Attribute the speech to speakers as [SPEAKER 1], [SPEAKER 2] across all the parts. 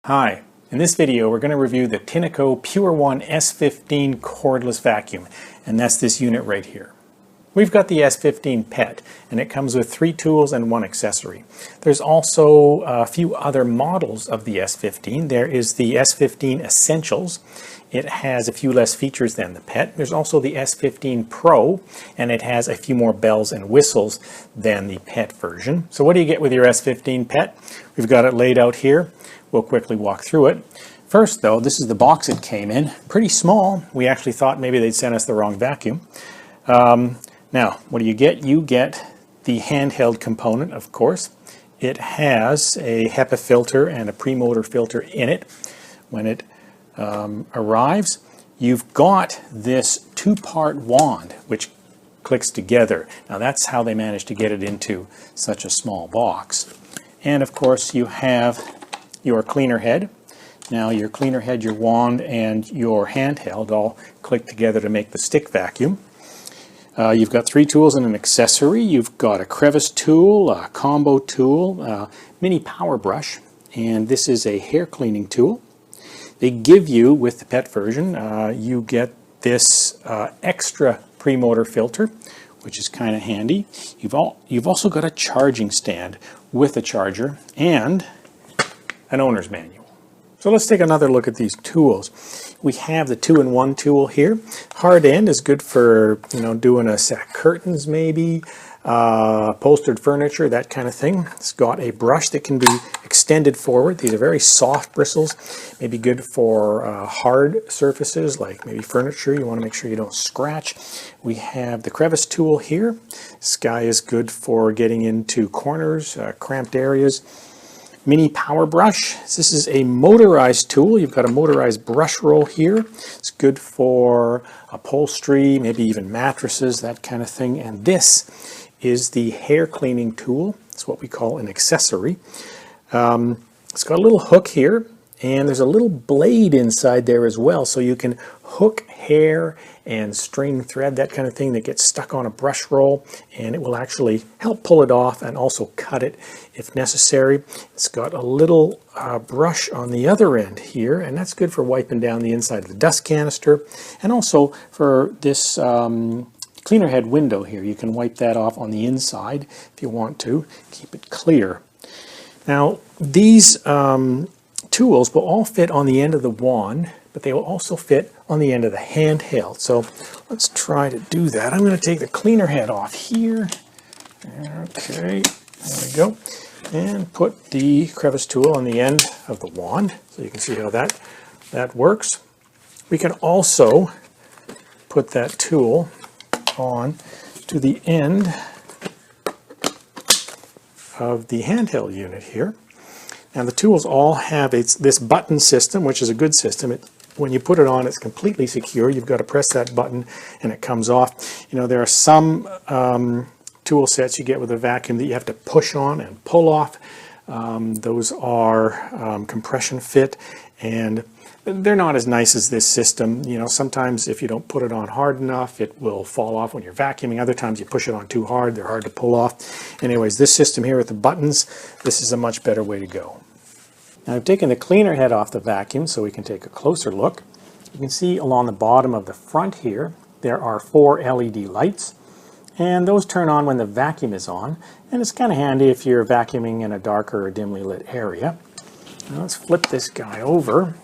[SPEAKER 1] Hi, in this video we're going to review the Tineco Pure One S15 cordless vacuum, and that's this unit right here. We've got the S15 Pet, and it comes with 3 tools and 1 accessory. There's also a few other models of the S15. There is the S15 Essentials. It has a few less features than the Pet. There's also the S15 Pro, and it has a few more bells and whistles than the Pet version. So what do you get with your S15 Pet? We've got it laid out here. We'll quickly walk through it. First though, this is the box it came in. Pretty small. We actually thought maybe they'd sent us the wrong vacuum. Now, what do you get? You get the handheld component, of course. It has a HEPA filter and a pre-motor filter in it. When it arrives, you've got this 2-part wand which clicks together. Now that's how they managed to get it into such a small box. And of course you have your cleaner head. Now your cleaner head, your wand, and your handheld all click together to make the stick vacuum. You've got 3 tools and an accessory. You've got a crevice tool, a combo tool, mini power brush, and this is a hair cleaning tool. They give you, with the Pet version, you get this extra pre-motor filter, which is kind of handy. You've also got a charging stand with a charger and an owner's manual. So let's take another look at these tools. We have the 2-in-1 tool here. Hard end is good for, doing a set of curtains maybe, upholstered furniture, that kind of thing. It's got a brush that can be extended forward. These are very soft bristles, maybe good for hard surfaces like maybe furniture. You want to make sure you don't scratch. We have the crevice tool here. This guy is good for getting into corners, cramped areas. Mini power brush. This is a motorized tool. You've got a motorized brush roll here. It's good for upholstery, maybe even mattresses, that kind of thing. And this is the hair cleaning tool. It's what we call an accessory. It's got a little hook here, and there's a little blade inside there as well, so you can hook hair and string thread, that kind of thing, that gets stuck on a brush roll, and it will actually help pull it off and also cut it if necessary. It's got a little brush on the other end here, and that's good for wiping down the inside of the dust canister, and also for this cleaner head window here. You can wipe that off on the inside if you want to keep it clear. Now these tools will all fit on the end of the wand, but they will also fit on the end of the handheld. So let's try to do that. I'm going to take the cleaner head off here. Okay, there we go. And put the crevice tool on the end of the wand, so you can see how that works. We can also put that tool on to the end of the handheld unit here. Now the tools all have this button system, which is a good system. When you put it on, it's completely secure. You've got to press that button and it comes off. There are some tool sets you get with a vacuum that you have to push on and pull off. Those are compression fit, and they're not as nice as this system. Sometimes if you don't put it on hard enough, it will fall off when you're vacuuming. Other times you push it on too hard, they're hard to pull off. Anyways, this system here with the buttons, this is a much better way to go. Now I've taken the cleaner head off the vacuum so we can take a closer look. You can see along the bottom of the front here, there are 4 LED lights, and those turn on when the vacuum is on, and it's kind of handy if you're vacuuming in a darker or dimly lit area. Now let's flip this guy over.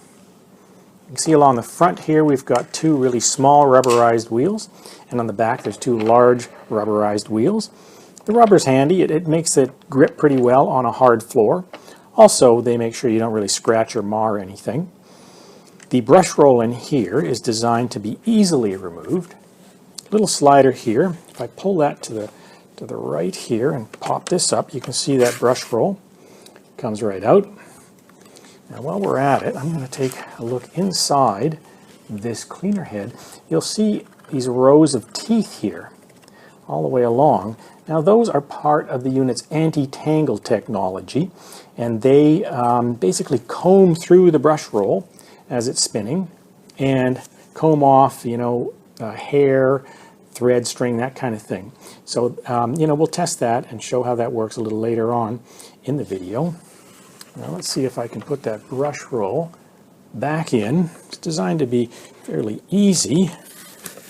[SPEAKER 1] You can see along the front here we've got 2 really small rubberized wheels, and on the back there's 2 large rubberized wheels. The rubber's handy. It makes it grip pretty well on a hard floor. Also, they make sure you don't really scratch or mar anything. The brush roll in here is designed to be easily removed. Little slider here. If I pull that to the right here and pop this up, you can see that brush roll comes right out. Now while we're at it, I'm going to take a look inside this cleaner head. You'll see these rows of teeth here all the way along. Now those are part of the unit's anti-tangle technology, and they basically comb through the brush roll as it's spinning and comb off, hair, thread, string, that kind of thing. So, we'll test that and show how that works a little later on in the video. Now let's see if I can put that brush roll back in. It's designed to be fairly easy.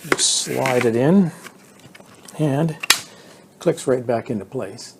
[SPEAKER 1] Just slide it in and clicks right back into place.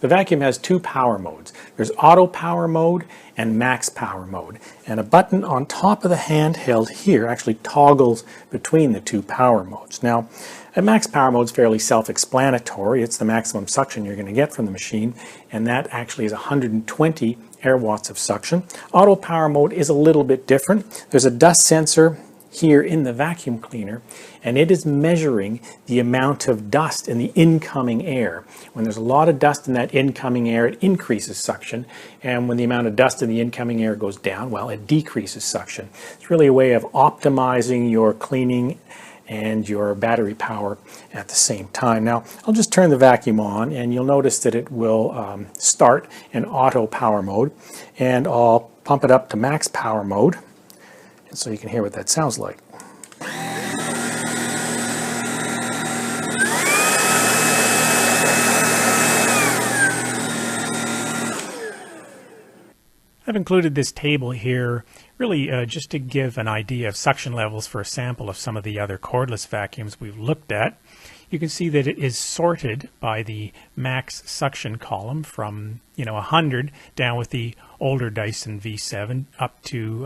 [SPEAKER 1] The vacuum has two power modes. There's auto power mode and max power mode. And a button on top of the handheld here actually toggles between the two power modes. Now, a max power mode is fairly self-explanatory. It's the maximum suction you're going to get from the machine, and that actually is 120 air watts of suction. Auto power mode is a little bit different. There's a dust sensor here in the vacuum cleaner, and it is measuring the amount of dust in the incoming air. When there's a lot of dust in that incoming air, it increases suction, and when the amount of dust in the incoming air goes down, well, it decreases suction. It's really a way of optimizing your cleaning and your battery power at the same time. Now, I'll just turn the vacuum on, and you'll notice that it will start in auto power mode, and I'll pump it up to max power mode, so you can hear what that sounds like. I've included this table here really just to give an idea of suction levels for a sample of some of the other cordless vacuums we've looked at. You can see that it is sorted by the max suction column from 100 down with the older Dyson V7 up to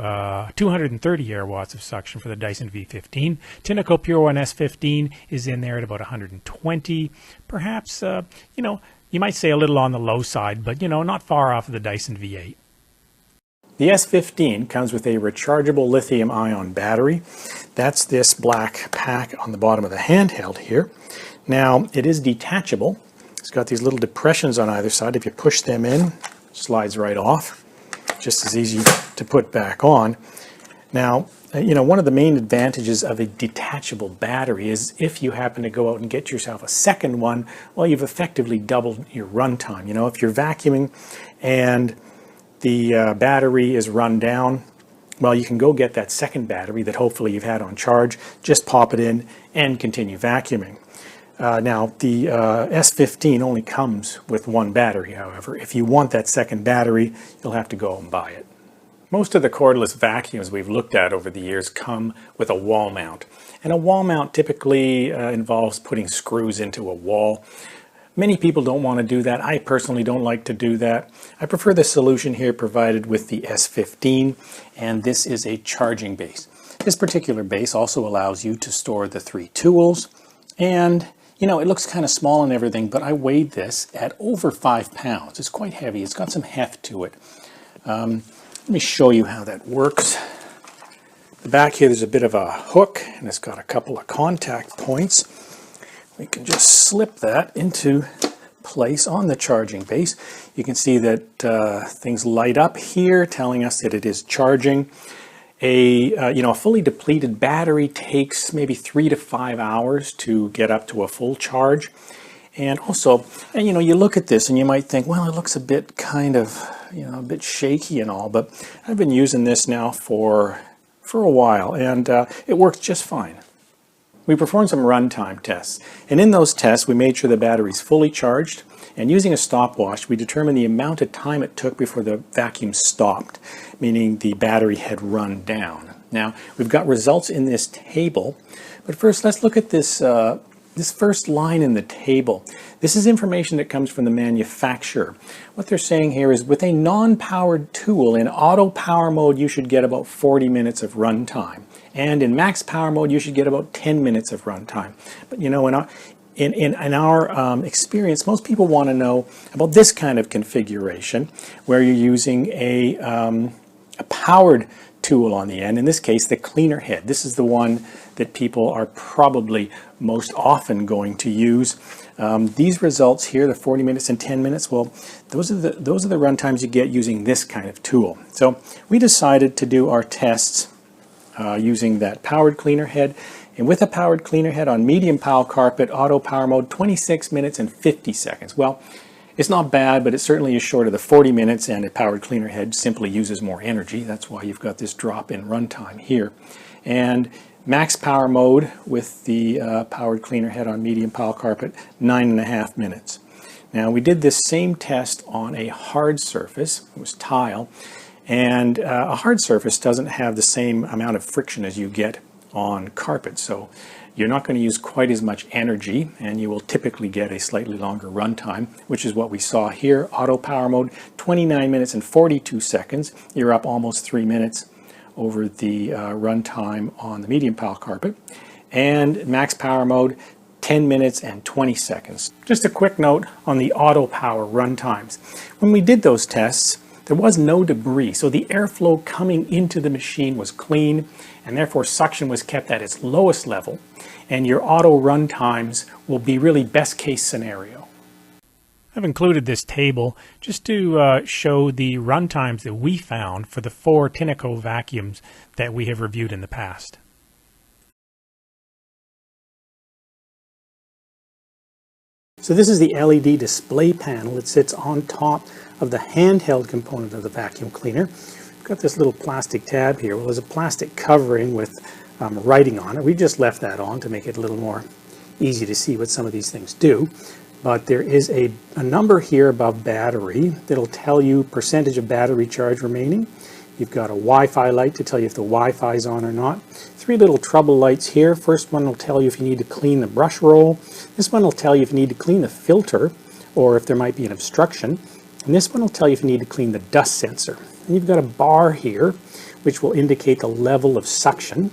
[SPEAKER 1] 230 air watts of suction for the Dyson V15. Tineco Pure One S15 is in there at about 120. Perhaps, you might say a little on the low side, but not far off of the Dyson V8. The S15 comes with a rechargeable lithium-ion battery. That's this black pack on the bottom of the handheld here. Now, it is detachable. It's got these little depressions on either side. If you push them in, it slides right off. Just as easy to put back on. Now, one of the main advantages of a detachable battery is if you happen to go out and get yourself a second one, well, you've effectively doubled your runtime. If you're vacuuming and the battery is run down, well, you can go get that second battery that hopefully you've had on charge, just pop it in and continue vacuuming. Now, the S15 only comes with one battery, however. If you want that second battery, you'll have to go and buy it. Most of the cordless vacuums we've looked at over the years come with a wall mount. And a wall mount typically involves putting screws into a wall. Many people don't want to do that. I personally don't like to do that. I prefer the solution here provided with the S15, and this is a charging base. This particular base also allows you to store the 3 tools, and it looks kind of small and everything, but I weighed this at over 5 pounds. It's quite heavy. It's got some heft to it. Let me show you how that works. The back here, there's a bit of a hook, and it's got a couple of contact points. We can just slip that into place on the charging base. You can see that things light up here, telling us that it is charging. A fully depleted battery takes maybe 3 to 5 hours to get up to a full charge. And also, you look at this and you might think, well, it looks a bit a bit shaky and all, but I've been using this now for a while, and it works just fine. We performed some runtime tests, and in those tests we made sure the battery's fully charged, and using a stopwatch we determined the amount of time it took before the vacuum stopped, meaning the battery had run down. Now, we've got results in this table, but first let's look at this first line in the table. This is information that comes from the manufacturer. What they're saying here is with a non-powered tool in auto power mode you should get about 40 minutes of runtime. And in max power mode, you should get about 10 minutes of runtime. But in our experience, most people want to know about this kind of configuration, where you're using a powered tool on the end. In this case, the cleaner head. This is the one that people are probably most often going to use. These results here, the 40 minutes and 10 minutes, well, those are the runtimes you get using this kind of tool. So we decided to do our tests using that powered cleaner head, and with a powered cleaner head on medium pile carpet, auto power mode, 26 minutes and 50 seconds. Well, it's not bad, but it certainly is short of the 40 minutes, and a powered cleaner head simply uses more energy. That's why you've got this drop in runtime here. And max power mode with the powered cleaner head on medium pile carpet, 9.5 minutes. Now we did this same test on a hard surface, it was tile, and a hard surface doesn't have the same amount of friction as you get on carpet, so you're not going to use quite as much energy, and you will typically get a slightly longer runtime, which is what we saw here. Auto power mode, 29 minutes and 42 seconds. You're up almost 3 minutes over the runtime on the medium pile carpet. And max power mode, 10 minutes and 20 seconds. Just a quick note on the auto power run times. When we did those tests, there was no debris, so the airflow coming into the machine was clean, and therefore suction was kept at its lowest level, and your auto run times will be really best case scenario. I've included this table just to show the run times that we found for the 4 Tineco vacuums that we have reviewed in the past. So this is the LED display panel that sits on top of the handheld component of the vacuum cleaner. We've got this little plastic tab here. Well, there's a plastic covering with writing on it. We just left that on to make it a little more easy to see what some of these things do. But there is a number here above battery that'll tell you percentage of battery charge remaining. You've got a Wi-Fi light to tell you if the Wi-Fi is on or not. 3 little trouble lights here. First one will tell you if you need to clean the brush roll. This one will tell you if you need to clean the filter or if there might be an obstruction. And this one will tell you if you need to clean the dust sensor. And you've got a bar here which will indicate the level of suction.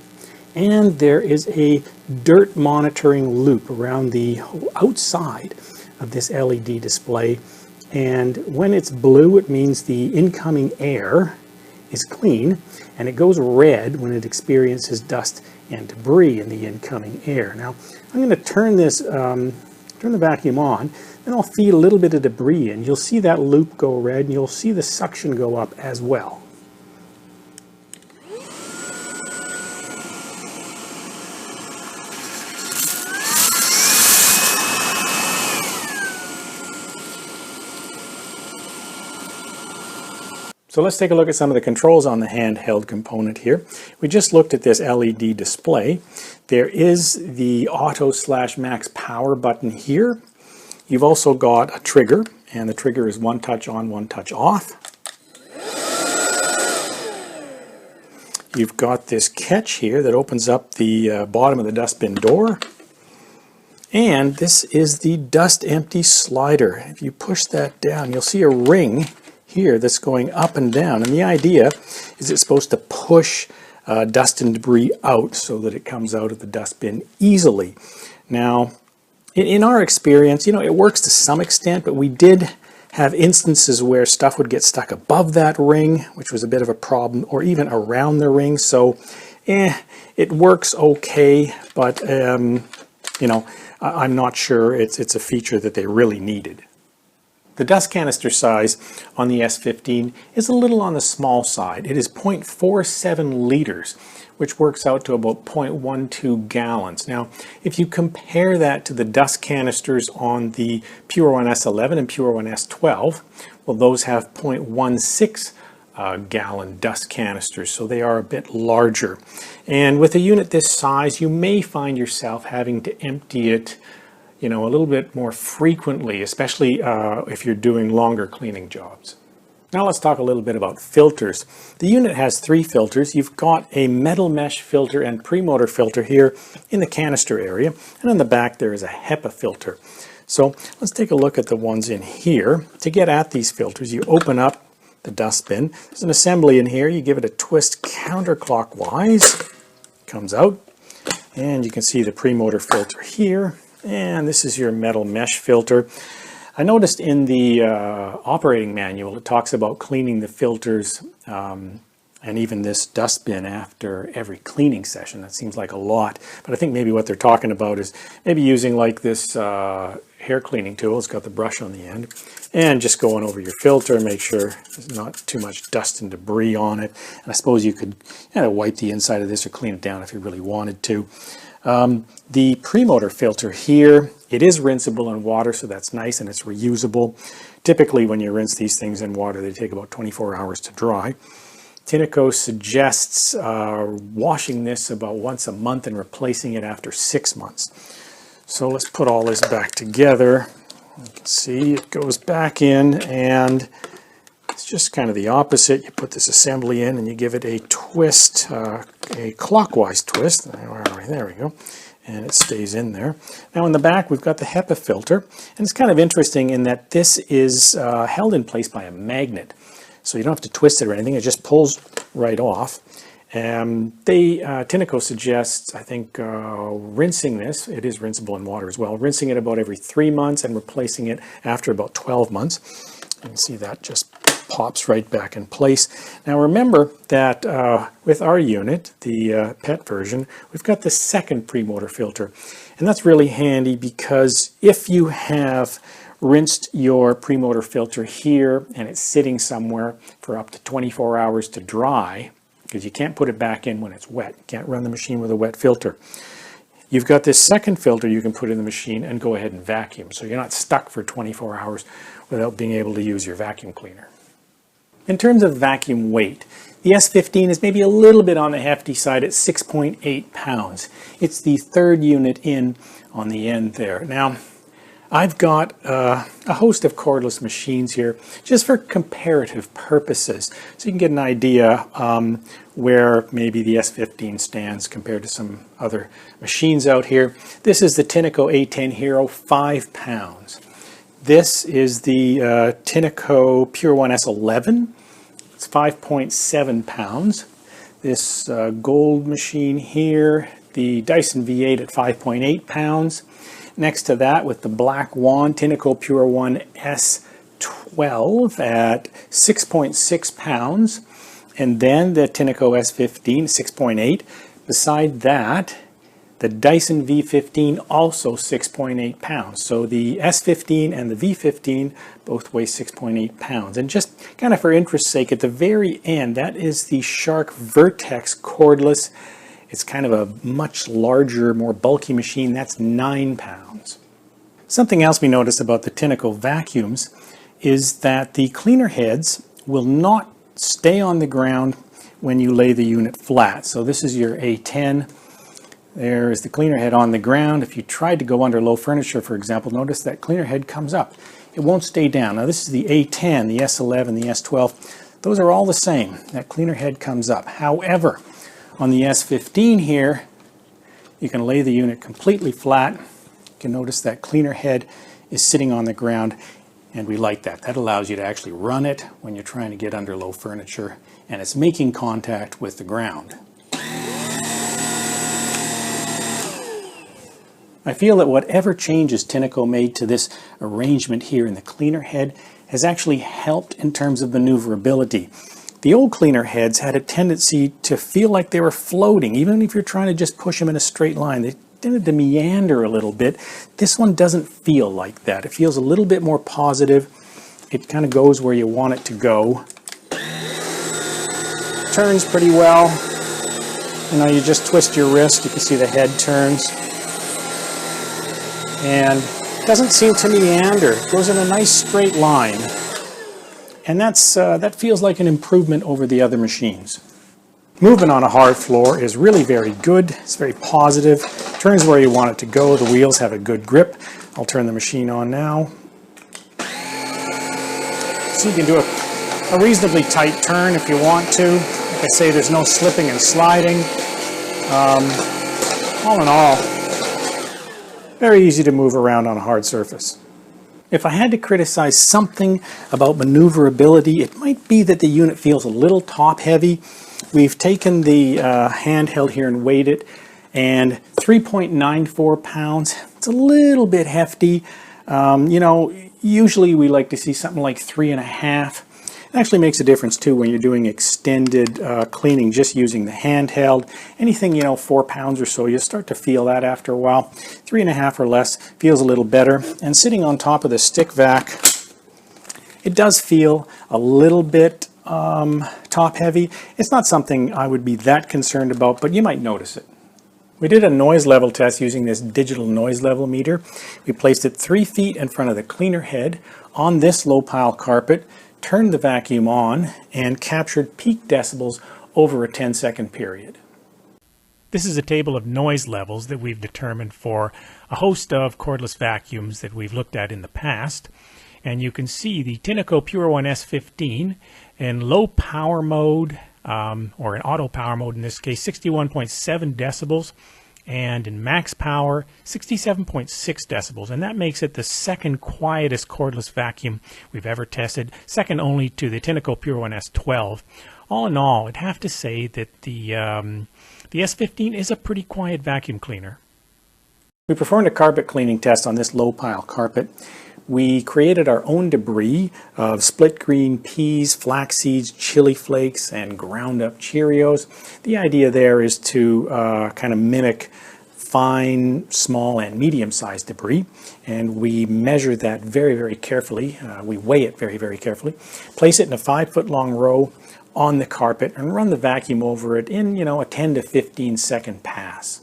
[SPEAKER 1] And there is a dirt monitoring loop around the outside of this LED display. And when it's blue, it means the incoming air is clean, and it goes red when it experiences dust and debris in the incoming air. Now, I'm going to turn this, turn the vacuum on, then I'll feed a little bit of debris in. You'll see that loop go red, and you'll see the suction go up as well. So let's take a look at some of the controls on the handheld component here. We just looked at this LED display. There is the auto/max power button here. You've also got a trigger, and the trigger is 1 touch on, 1 touch off. You've got this catch here that opens up the bottom of the dustbin door. And this is the dust empty slider. If you push that down, you'll see a ring here that's going up and down, and the idea is it's supposed to push dust and debris out so that it comes out of the dustbin easily. Now, in our experience, you know, it works to some extent, but we did have instances where stuff would get stuck above that ring, which was a bit of a problem, or even around the ring. So it works okay, but you know, I'm not sure it's a feature that they really needed. The dust canister size on the S15 is a little on the small side. It is 0.47 liters, which works out to about 0.12 gallons. Now, if you compare that to the dust canisters on the Pure One S11 and Pure One S12, well, those have 0.16 gallon dust canisters, so they are a bit larger. And with a unit this size, you may find yourself having to empty it, you know, a little bit more frequently, especially if you're doing longer cleaning jobs. Now let's talk a little bit about filters. The unit has 3 filters. You've got a metal mesh filter and premotor filter here in the canister area, and on the back there is a HEPA filter. So let's take a look at the ones in here. To get at these filters, you open up the dustbin. There's an assembly in here. You give it a twist counterclockwise. It comes out, and you can see the premotor filter here. And this is your metal mesh filter. I noticed in the operating manual it talks about cleaning the filters and even this dustbin after every cleaning session. That seems like a lot, but I think maybe what they're talking about is maybe using like this hair cleaning tool. It's got the brush on the end, and just going over your filter and make sure there's not too much dust and debris on it. And I suppose you could wipe the inside of this or clean it down if you really wanted to. The premotor filter here, it is rinsable in water, so that's nice, and it's reusable. Typically when you rinse these things in water, they take about 24 hours to dry. Tineco suggests washing this about once a month and replacing it after 6 months. So let's put all this back together. You can see it goes back in, and it's just kind of the opposite. You put this assembly in and you give it a twist, a clockwise twist. There we go. And it stays in there. Now in the back we've got the HEPA filter, and it's kind of interesting in that this is held in place by a magnet. So you don't have to twist it or anything, it just pulls right off. Tineco suggests, I think, rinsing this, it is rinsable in water as well, rinsing it about every 3 months and replacing it after about 12 months. You can see that just pops right back in place. Now remember that with our unit, the PET version, we've got the second pre-motor filter. And that's really handy because if you have rinsed your pre-motor filter here and it's sitting somewhere for up to 24 hours to dry, because you can't put it back in when it's wet. You can't run the machine with a wet filter. You've got this second filter you can put in the machine and go ahead and vacuum. So you're not stuck for 24 hours without being able to use your vacuum cleaner. In terms of vacuum weight, the S15 is maybe a little bit on the hefty side at 6.8 pounds. It's the third unit in on the end there. Now, I've got a host of cordless machines here just for comparative purposes. So you can get an idea where maybe the S15 stands compared to some other machines out here. This is the Tineco A10 Hero, 5 pounds. This is the Tineco Pure One S15. It's 5.7 pounds. This gold machine here, the Dyson V8 at 5.8 pounds. Next to that, with the black wand, Tineco Pure One S12 at 6.6 pounds. And then the Tineco S15, 6.8. Beside that, the Dyson V15, also 6.8 pounds. So the S15 and the V15 both weigh 6.8 pounds. And just kind of for interest's sake, at the very end, that is the Shark Vertex cordless. It's kind of a much larger, more bulky machine. That's 9 pounds. Something else we noticed about the Tineco vacuums is that the cleaner heads will not stay on the ground when you lay the unit flat. So this is your A10. There is the cleaner head on the ground. If you tried to go under low furniture, for example, notice that cleaner head comes up. It won't stay down. Now this is the A10, the S11, the S12. Those are all the same. That cleaner head comes up. However, on the S15 here, you can lay the unit completely flat. You can notice that cleaner head is sitting on the ground, and we like that. That allows you to actually run it when you're trying to get under low furniture, and it's making contact with the ground. I feel that whatever changes Tineco made to this arrangement here in the cleaner head has actually helped in terms of maneuverability. The old cleaner heads had a tendency to feel like they were floating, even if you're trying to just push them in a straight line. They tended to meander a little bit. This one doesn't feel like that. It feels a little bit more positive. It kind of goes where you want it to go. Turns pretty well. You know, you just twist your wrist, you can see the head turns. And doesn't seem to meander. It goes in a nice straight line. And that feels like an improvement over the other machines. Movement on a hard floor is really very good. It's very positive. Turns where you want it to go. The wheels have a good grip. I'll turn the machine on now. So you can do a reasonably tight turn if you want to. Like I say, there's no slipping and sliding. All in all, very easy to move around on a hard surface. If I had to criticize something about maneuverability, it might be that the unit feels a little top heavy. We've taken the handheld here and weighed it, and 3.94 pounds. It's a little bit hefty. You know, usually we like to see something like 3.5. It actually makes a difference too when you're doing extended cleaning just using the handheld. Anything, you know, 4 pounds or so, you start to feel that after a while. 3.5 or less feels a little better. And sitting on top of the stick vac, it does feel a little bit top heavy. It's not something I would be that concerned about, but you might notice it. We did a noise level test using this digital noise level meter. We placed it 3 feet in front of the cleaner head on this low pile carpet, turned the vacuum on, and captured peak decibels over a 10-second period. This is a table of noise levels that we've determined for a host of cordless vacuums that we've looked at in the past. And you can see the Tineco Pure One S15 in low power mode, or in auto power mode in this case, 61.7 decibels, and in max power, 67.6 decibels. And that makes it the second quietest cordless vacuum we've ever tested, second only to the Tineco Pure One S12. All in all, I'd have to say that the S15 is a pretty quiet vacuum cleaner. We performed a carpet cleaning test on this low pile carpet. We created our own debris of split green peas, flax seeds, chili flakes, and ground up Cheerios. The idea there is to kind of mimic fine, small, and medium-sized debris, and we measure that very, very carefully. We weigh it very, very carefully, place it in a 5-foot-long row on the carpet, and run the vacuum over it in, a 10 to 15 second pass.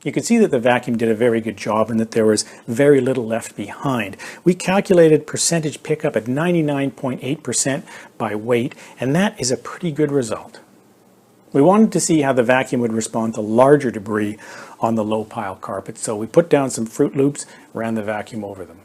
[SPEAKER 1] You can see that the vacuum did a very good job and that there was very little left behind. We calculated percentage pickup at 99.8% by weight, and that is a pretty good result. We wanted to see how the vacuum would respond to larger debris on the low pile carpet, so we put down some Fruit Loops, ran the vacuum over them.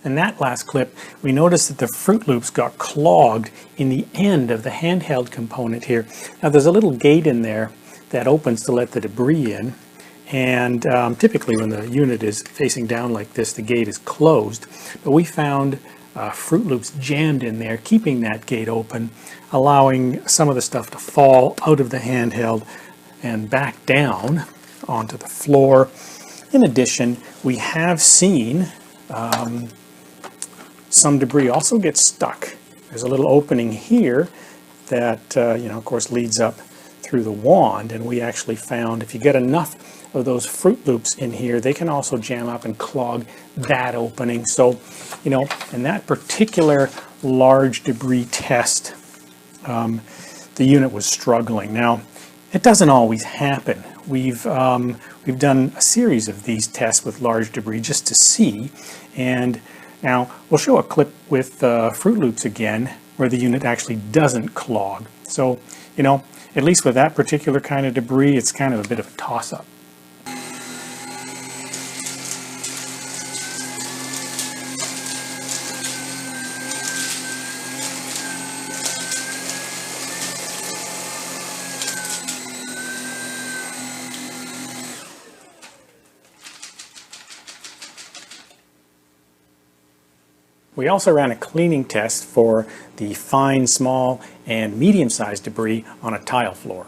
[SPEAKER 1] In that last clip, we noticed that the Fruit Loops got clogged in the end of the handheld component here. Now there's a little gate in there that opens to let the debris in, and typically when the unit is facing down like this, the gate is closed, but we found Fruit Loops jammed in there, keeping that gate open, allowing some of the stuff to fall out of the handheld and back down onto the floor. In addition, we have seen some debris also gets stuck. There's a little opening here that, of course, leads up through the wand, and we actually found if you get enough of those Fruit Loops in here, they can also jam up and clog that opening. So, in that particular large debris test, the unit was struggling. Now, it doesn't always happen. We've done a series of these tests with large debris just to see, and now we'll show a clip with Fruit Loops again where the unit actually doesn't clog. So, at least with that particular kind of debris, it's kind of a bit of a toss-up. We also ran a cleaning test for the fine, small, and medium-sized debris on a tile floor.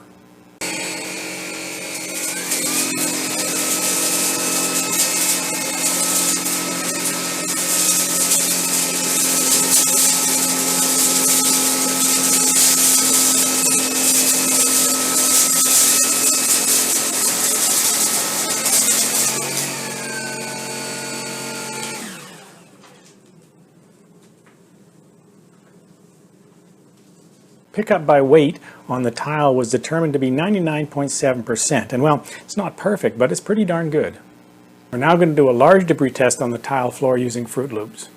[SPEAKER 1] Pickup by weight on the tile was determined to be 99.7%, and well, it's not perfect, but it's pretty darn good. We're now going to do a large debris test on the tile floor using Fruit Loops.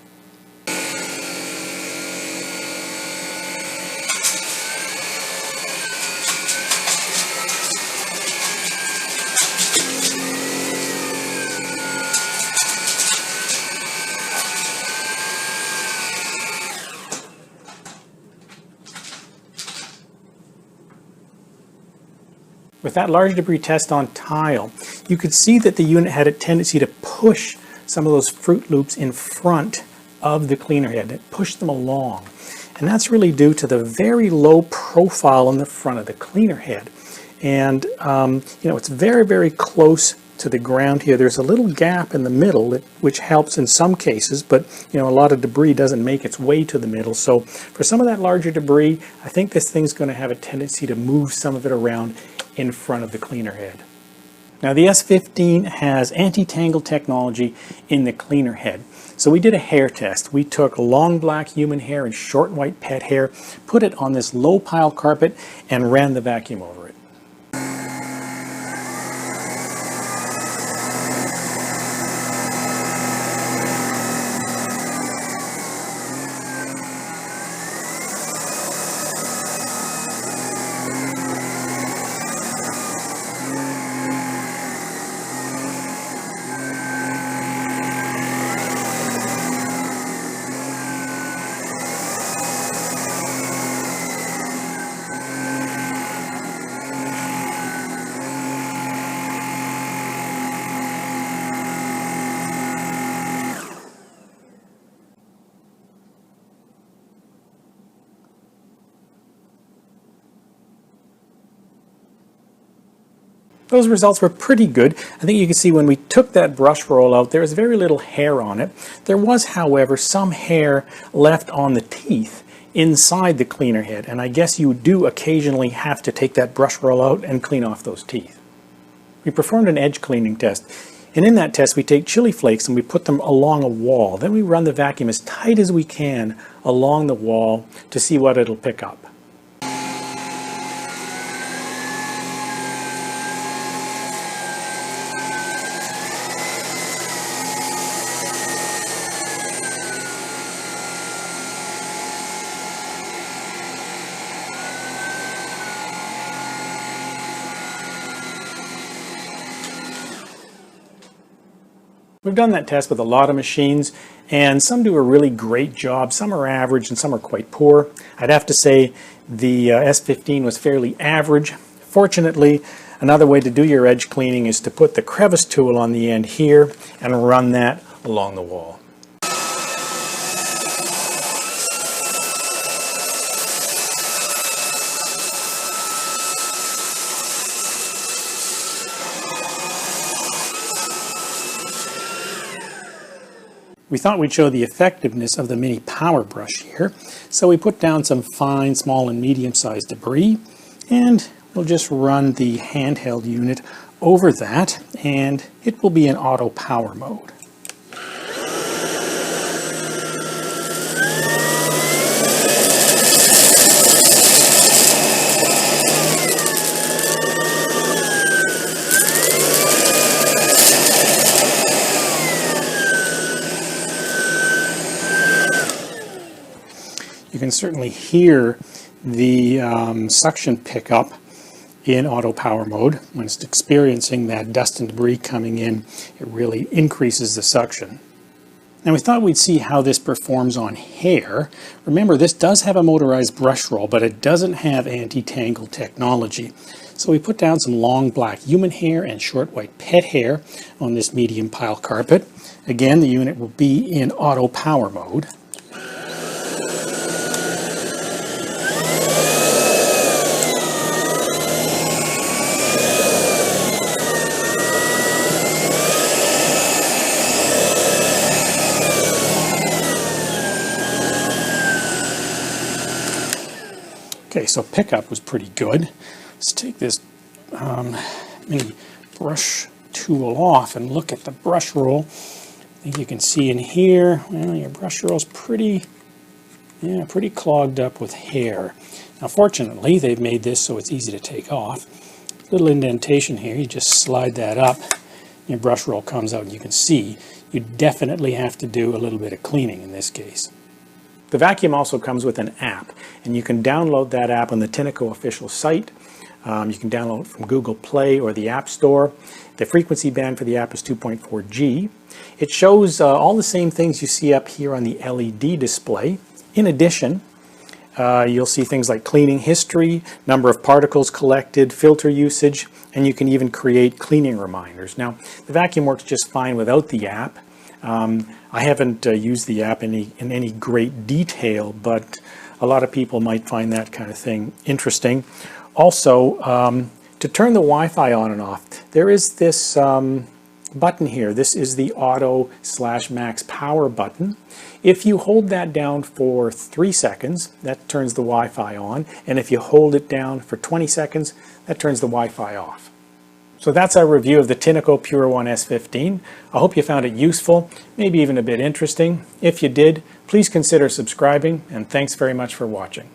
[SPEAKER 1] With that large debris test on tile, you could see that the unit had a tendency to push some of those Fruit Loops in front of the cleaner head. It pushed them along. And that's really due to the very low profile on the front of the cleaner head. And it's very, very close to the ground here. There's a little gap in the middle which helps in some cases, but a lot of debris doesn't make its way to the middle. So for some of that larger debris, I think this thing's going to have a tendency to move some of it around in front of the cleaner head. Now the S15 has anti-tangle technology in the cleaner head. So we did a hair test. We took long black human hair and short white pet hair, put it on this low pile carpet, and ran the vacuum over it. Those results were pretty good. I think you can see when we took that brush roll out, there was very little hair on it. There was, however, some hair left on the teeth inside the cleaner head, and I guess you do occasionally have to take that brush roll out and clean off those teeth. We performed an edge cleaning test, and in that test we take chili flakes and we put them along a wall. Then we run the vacuum as tight as we can along the wall to see what it'll pick up. We've done that test with a lot of machines, and some do a really great job, some are average, and some are quite poor. I'd have to say the S15 was fairly average. Fortunately, another way to do your edge cleaning is to put the crevice tool on the end here and run that along the wall. We thought we'd show the effectiveness of the mini power brush here, so we put down some fine, small, and medium-sized debris, and we'll just run the handheld unit over that, and it will be in auto power mode. You can certainly hear the suction pickup in auto power mode. When it's experiencing that dust and debris coming in, it really increases the suction. Now we thought we'd see how this performs on hair. Remember, this does have a motorized brush roll, but it doesn't have anti-tangle technology. So we put down some long black human hair and short white pet hair on this medium pile carpet. Again, the unit will be in auto power mode. Okay, so pickup was pretty good. Let's take this mini brush tool off and look at the brush roll. I think you can see in here, well, your brush roll's pretty clogged up with hair. Now fortunately, they've made this so it's easy to take off. Little indentation here, you just slide that up, your brush roll comes out, and you can see you definitely have to do a little bit of cleaning in this case. The vacuum also comes with an app, and you can download that app on the Tineco official site. You can download it from Google Play or the App Store. The frequency band for the app is 2.4 G. It shows all the same things you see up here on the LED display. In addition, you'll see things like cleaning history, number of particles collected, filter usage, and you can even create cleaning reminders. Now, the vacuum works just fine without the app. I haven't used the app in any great detail, but A lot of people might find that kind of thing interesting. Also, to turn the Wi-Fi on and off, there is this button here. This is the auto/max power button. If you hold that down for 3 seconds, that turns the Wi-Fi on, and if you hold it down for 20 seconds, that turns the Wi-Fi off. So that's our review of the Tineco Pure One S15. I hope you found it useful, maybe even a bit interesting. If you did, please consider subscribing, and thanks very much for watching.